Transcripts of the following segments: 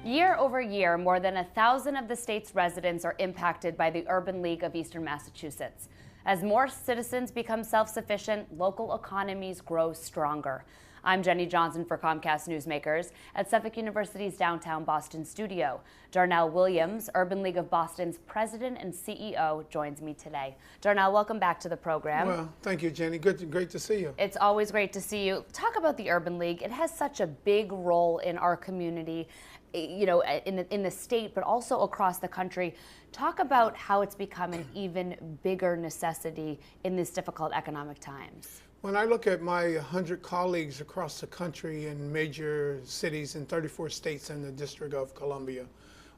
Year over year, more than 1,000 of the state's residents are impacted by the Urban League of Eastern Massachusetts. As more citizens become self-sufficient, local economies grow stronger. I'm Jenny Johnson for Comcast Newsmakers at Suffolk University's downtown Boston studio. Darnell Williams, Urban League of Boston's president and CEO, joins me today. Darnell, welcome back to the program. Well, thank you, Jenny. Great to see you. It's always great to see you. Talk about the Urban League. It has such a big role in our community, you know, in the state, but also across the country. Talk about how it's become an even bigger necessity in these difficult economic times. When I look at my 100 colleagues across the country in major cities in 34 states and the District of Columbia,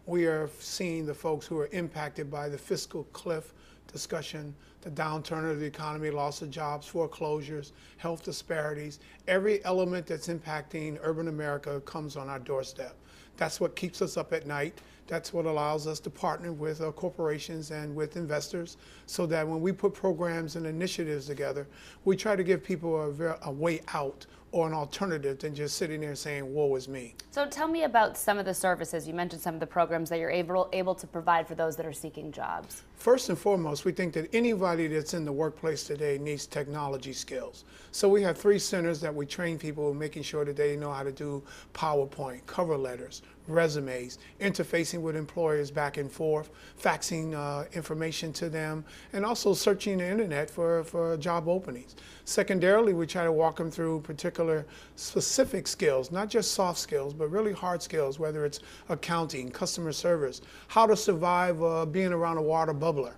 we are seeing the folks who are impacted by the fiscal cliff discussion, the downturn of the economy, loss of jobs, foreclosures, health disparities. Every element that's impacting urban America comes on our doorstep. That's what keeps us up at night. That's what allows us to partner with corporations and with investors so that when we put programs and initiatives together, we try to give people a way out or an alternative than just sitting there saying, woe is me. So tell me about some of the services. You mentioned some of the programs that you're able to provide for those that are seeking jobs. First and foremost, we think that anybody that's in the workplace today needs technology skills. So we have 3 centers that we train people, making sure that they know how to do PowerPoint, cover letters, resumes, interfacing with employers back and forth, faxing information to them, and also searching the internet for job openings. Secondarily, we try to walk them through particular specific skills, not just soft skills, but really hard skills, whether it's accounting, customer service, how to survive being around a water bubbler,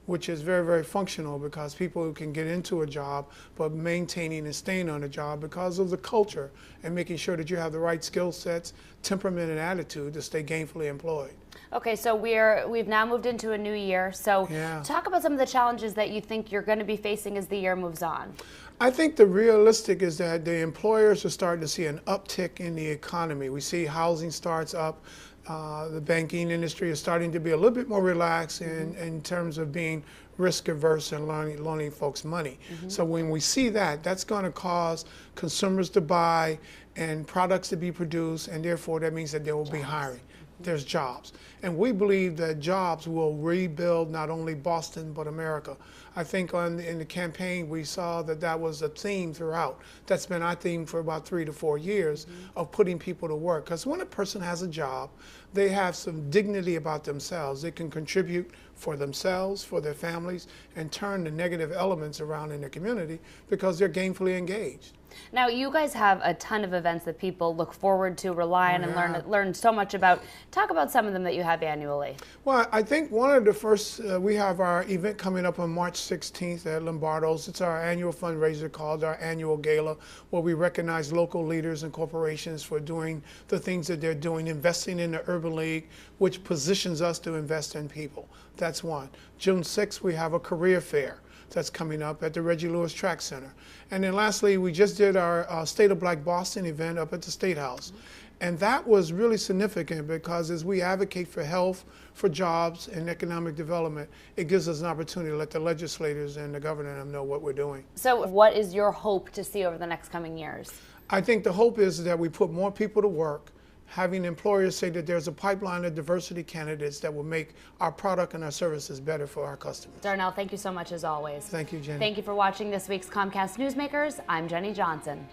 which is very, very functional because people can get into a job, but maintaining and staying on a job because of the culture and making sure that you have the right skill sets, temperament, and attitude to stay gainfully employed. Okay, so we've now moved into a new year. So talk about some of the challenges that you think you're going to be facing as the year moves on. I think the realistic is that the employers are starting to see an uptick in the economy. We see housing starts up. The banking industry is starting to be a little bit more relaxed in terms of being risk averse and loaning folks money. So when we see that, that's going to cause consumers to buy and products to be produced, and therefore that means that there will be hiring. There's jobs. And we believe that jobs will rebuild not only Boston, but America. I think in the campaign, we saw that was a theme throughout. That's been our theme for about 3 to 4 years of putting people to work. Because when a person has a job, they have some dignity about themselves. They can contribute for themselves, for their families, and turn the negative elements around in their community because they're gainfully engaged. Now, you guys have a ton of events that people look forward to, rely on, and learn so much about. Talk about some of them that you have annually. Well, I think one of the first, we have our event coming up on March 16th at Lombardo's. It's our annual fundraiser called our annual gala, where we recognize local leaders and corporations for doing the things that they're doing, investing in the Urban League, which positions us to invest in people. That's one. June 6th, we have a career fair that's coming up at the Reggie Lewis Track Center. And then lastly, we just did our State of Black Boston event up at the State House. And that was really significant because as we advocate for health, for jobs, and economic development, it gives us an opportunity to let the legislators and the governor know what we're doing. So what is your hope to see over the next coming years? I think the hope is that we put more people to work, having employers say that there's a pipeline of diversity candidates that will make our product and our services better for our customers. Darnell, thank you so much as always. Thank you, Jenny. Thank you for watching this week's Comcast Newsmakers. I'm Jenny Johnson.